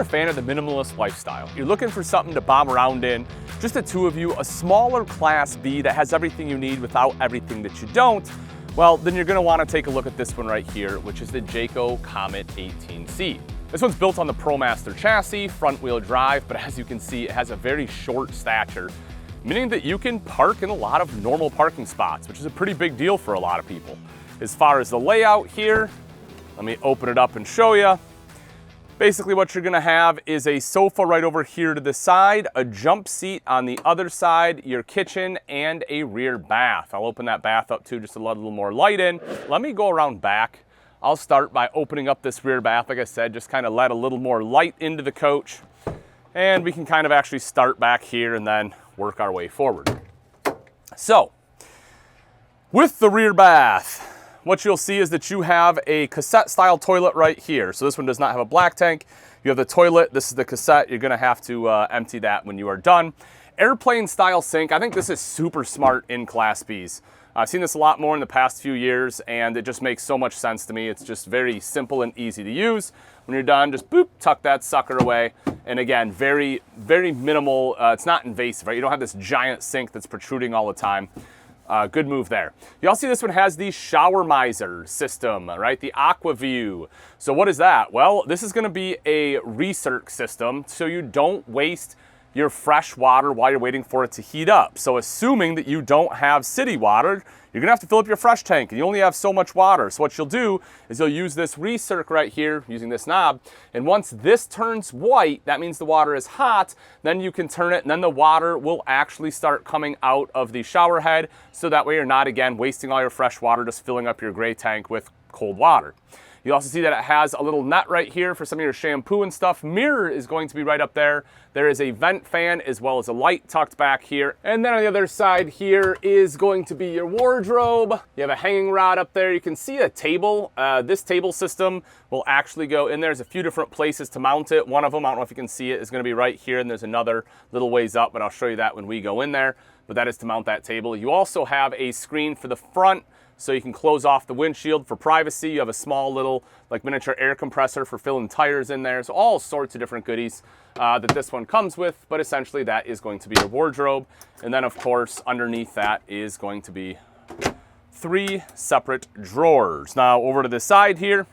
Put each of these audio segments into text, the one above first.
a fan of the minimalist lifestyle, you're looking for something to bomb around in, just the two of you, a smaller Class B that has everything you need without everything that you don't, well, then you're gonna wanna take a look at this one right here, which is the Jayco Comet 18C. This one's built on the ProMaster chassis, front wheel drive, but as you can see, it has a very short stature, meaning that you can park in a lot of normal parking spots, which is a pretty big deal for a lot of people. As far as the layout here, let me open it up and show you. Basically what you're gonna have is a sofa right over here to the side, a jump seat on the other side, your kitchen, and a rear bath. I'll open that bath up too just to let a little more light in. Let me go around back. I'll start by opening up this rear bath, like I said, just kind of let a little more light into the coach. And we can kind of actually start back here and then work our way forward. So, with the rear bath, what you'll see is that you have a cassette style toilet right here. So this one does not have a black tank. You have the toilet, this is the cassette. You're gonna have to empty that when you are done. Airplane style sink, I think this is super smart in Class Bs. I've seen this a lot more in the past few years and it just makes so much sense to me. It's just very simple and easy to use. When you're done, just boop, tuck that sucker away. And again, very, very minimal, it's not invasive, right? You don't have this giant sink that's protruding all the time. Good move there. You also see this one has the shower miser system, right? The Aqua View. So what is that? Well, this is gonna be a recirc system so you don't waste your fresh water while you're waiting for it to heat up. So assuming that you don't have city water, you're gonna have to fill up your fresh tank and you only have so much water. So what you'll do is you'll use this recirc right here using this knob. And once this turns white, that means the water is hot, then you can turn it and then the water will actually start coming out of the shower head. So that way you're not, again, wasting all your fresh water, just filling up your gray tank with cold water. You also see that it has a little net right here for some of your shampoo and stuff. Mirror is going to be right up there. There is a vent fan as well as a light tucked back here. And then on the other side here is going to be your wardrobe. You have a hanging rod up there. You can see a table. This table system will actually go in. There's a few different places to mount it. One of them, I don't know if you can see it, is going to be right here. And there's another little ways up, but I'll show you that when we go in there. But that is to mount that table. You also have a screen for the front, so you can close off the windshield for privacy. You have a small little like miniature air compressor for filling tires in there. So all sorts of different goodies that this one comes with, but essentially that is going to be your wardrobe. And then of course, underneath that is going to be 3 separate drawers. Now over to the side here,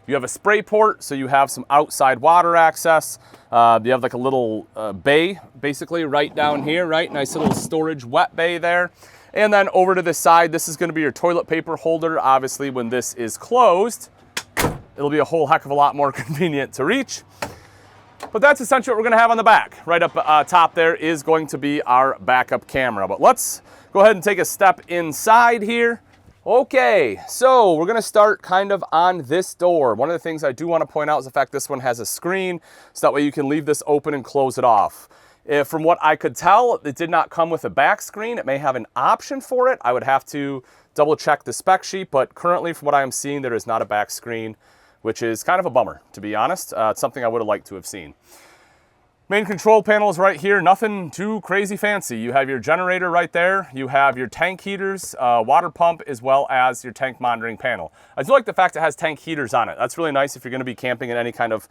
you have a spray port, so you have some outside water access. You have like a little bay basically right down here, right? Nice little storage wet bay there. And then over to the side, this is gonna be your toilet paper holder. Obviously, when this is closed, it'll be a whole heck of a lot more convenient to reach. But that's essentially what we're gonna have on the back. Right up top there is going to be our backup camera. But let's go ahead and take a step inside here. Okay, so we're gonna start kind of on this door. One of the things I do wanna point out is the fact this one has a screen, so that way you can leave this open and close it off. From what I could tell, it did not come with a back screen. It may have an option for it. I would have to double check the spec sheet, but currently from what I am seeing, there is not a back screen, which is kind of a bummer, to be honest. It's something I would have liked to have seen. Main control panel is right here, nothing too crazy fancy. You have your generator right there, you have your tank heaters, water pump, as well as your tank monitoring panel. I do like the fact it has tank heaters on it. That's really nice if you're gonna be camping in any kind of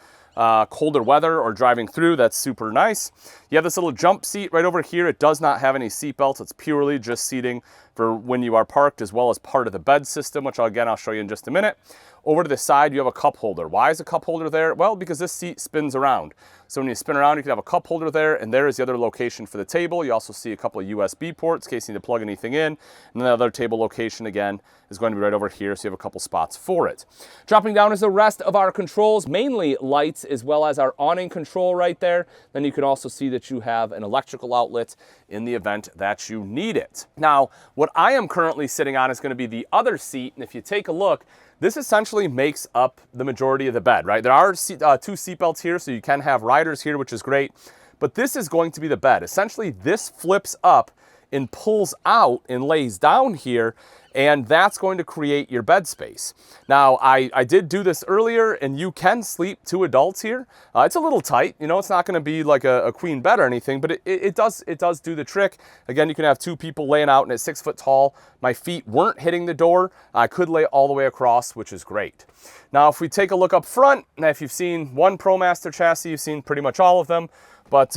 colder weather or driving through. That's super nice. You have this little jump seat right over here. It does not have any seat belts. It's purely just seating for when you are parked, as well as part of the bed system, which again, I'll show you in just a minute. Over to the side, you have a cup holder. Why is a cup holder there? Well, because this seat spins around. So when you spin around, you can have a cup holder there, and there is the other location for the table. You also see a couple of USB ports in case you need to plug anything in. And then the other table location, again, is going to be right over here, so you have a couple spots for it. Dropping down is the rest of our controls, mainly lights, as well as our awning control right there. Then you can also see that you have an electrical outlet in the event that you need it. Now, what I am currently sitting on is going to be the other seat, and if you take a look, this essentially makes up the majority of the bed, right? There are 2 seat belts here, so you can have riders here, which is great, but this is going to be the bed. Essentially, this flips up and pulls out and lays down here, and that's going to create your bed space. Now, I did do this earlier, and you can sleep 2 adults here. It's a little tight, you know, it's not gonna be like a queen bed or anything, but it does do the trick. Again, you can have 2 people laying out, and it's 6 foot tall. My feet weren't hitting the door. I could lay all the way across, which is great. Now, if we take a look up front, and if you've seen one ProMaster chassis, you've seen pretty much all of them, but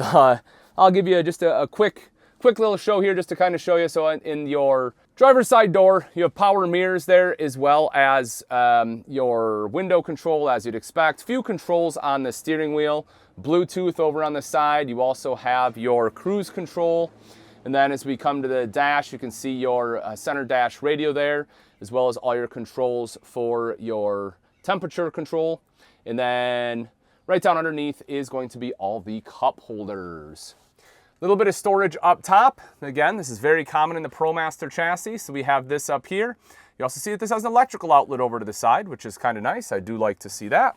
I'll give you just a quick little show here just to kind of show you. So in your driver's side door, you have power mirrors there, as well as your window control, as you'd expect. Few controls on the steering wheel, Bluetooth over on the side. You also have your cruise control. And then as we come to the dash, you can see your center dash radio there, as well as all your controls for your temperature control. And then right down underneath is going to be all the cup holders. A little bit of storage up top. Again, this is very common in the ProMaster chassis, so we have this up here. You also see that this has an electrical outlet over to the side, which is kind of nice. I do like to see that.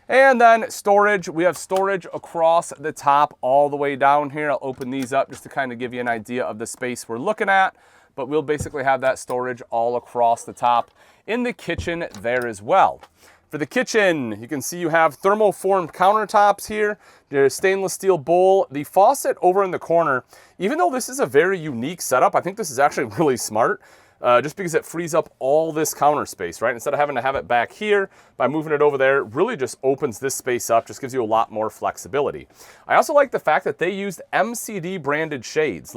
And then storage, we have storage across the top all the way down here. I'll open these up just to kind of give you an idea of the space we're looking at, but we'll basically have that storage all across the top in the kitchen there as well. For the kitchen, you can see you have thermoformed countertops here, your stainless steel bowl, the faucet over in the corner. Even though this is a very unique setup, I think this is actually really smart, just because it frees up all this counter space, right? Instead of having to have it back here, by moving it over there, it really just opens this space up, just gives you a lot more flexibility. I also like the fact that they used MCD branded shades,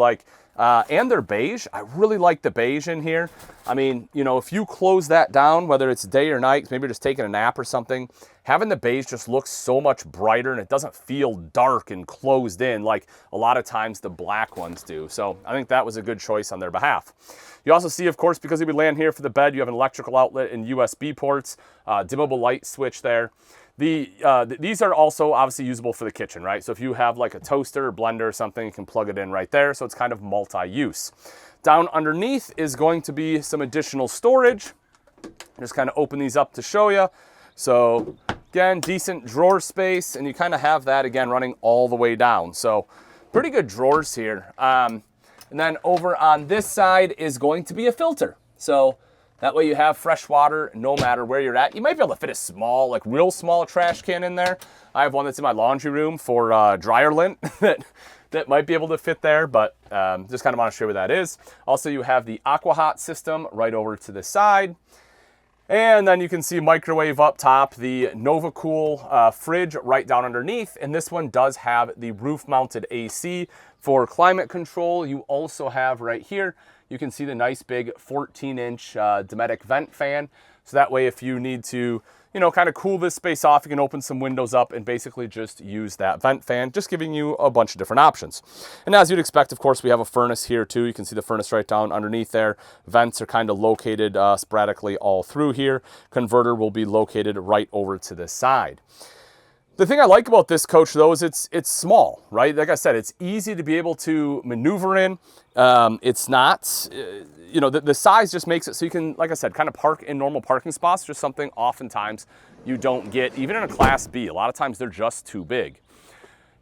and they're beige. I really like the beige in here. I mean, you know, if you close that down, whether it's day or night, maybe you're just taking a nap or something, having the beige just looks so much brighter, and it doesn't feel dark and closed in like a lot of times the black ones do. So I think that was a good choice on their behalf. You also see, of course, because we land here for the bed, you have an electrical outlet and USB ports, dimmable light switch there. These are also obviously usable for the kitchen, right? So if you have like a toaster or blender or something, you can plug it in right there. So it's kind of multi-use. Down underneath is going to be some additional storage. Just kind of open these up to show you. So again, decent drawer space, and you kind of have that again running all the way down. So pretty good drawers here. And then over on this side is going to be a filter. So that way you have fresh water no matter where you're at. You might be able to fit a small, like real small trash can in there. I have one that's in my laundry room for dryer lint that might be able to fit there, but just kind of want to show you what that is. Also, you have the AquaHot system right over to the side. And then you can see microwave up top, the NovaCool fridge right down underneath. And this one does have the roof mounted AC for climate control. You also have right here, you can see the nice big 14-inch Dometic vent fan. So that way, if you need to, you know, kind of cool this space off, you can open some windows up and basically just use that vent fan, just giving you a bunch of different options. And as you'd expect, of course, we have a furnace here too. You can see the furnace right down underneath there. Vents are kind of located sporadically all through here. Converter will be located right over to this side. The thing I like about this coach, though, is it's small, right? Like I said, it's easy to be able to maneuver in. It's not, you know, the size just makes it so you can, like I said, kind of park in normal parking spots, just something oftentimes you don't get, even in a Class B. A lot of times they're just too big.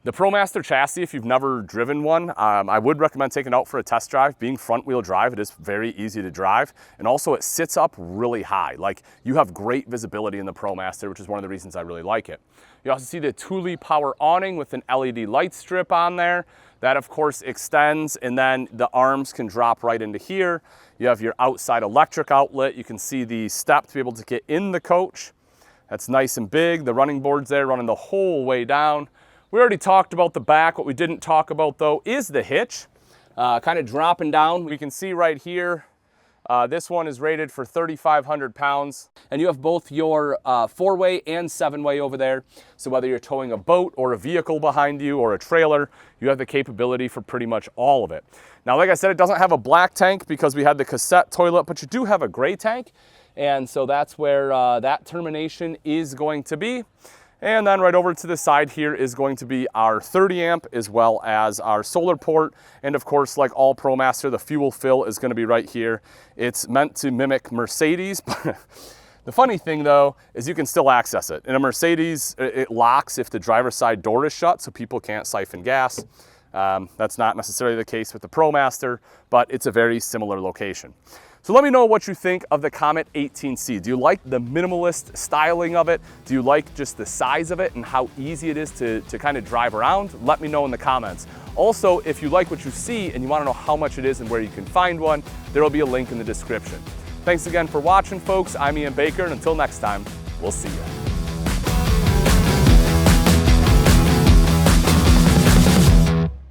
The ProMaster chassis, if you've never driven one, I would recommend taking it out for a test drive. Being front wheel drive, it is very easy to drive. And also it sits up really high. Like, you have great visibility in the ProMaster, which is one of the reasons I really like it. You also see the Thule power awning with an LED light strip on there. That of course extends, and then the arms can drop right into here. You have your outside electric outlet. You can see the step to be able to get in the coach. That's nice and big. The running board's there running the whole way down. We already talked about the back. What we didn't talk about though is the hitch, kind of dropping down. We can see right here, this one is rated for 3,500 pounds. And you have both your 4-way and 7-way over there. So whether you're towing a boat or a vehicle behind you or a trailer, you have the capability for pretty much all of it. Now, like I said, it doesn't have a black tank because we had the cassette toilet, but you do have a gray tank. And so that's where that termination is going to be. And then right over to the side here is going to be our 30 amp as well as our solar port. And of course, like all ProMaster, the fuel fill is going to be right here. It's meant to mimic Mercedes. The funny thing though, is you can still access it. In a Mercedes, it locks if the driver's side door is shut, so people can't siphon gas. That's not necessarily the case with the ProMaster, but it's a very similar location. So let me know what you think of the Comet 18C. Do you like the minimalist styling of it? Do you like just the size of it and how easy it is to kind of drive around? Let me know in the comments. Also, if you like what you see and you want to know how much it is and where you can find one, there will be a link in the description. Thanks again for watching, folks. I'm Ian Baker, and until next time, we'll see you.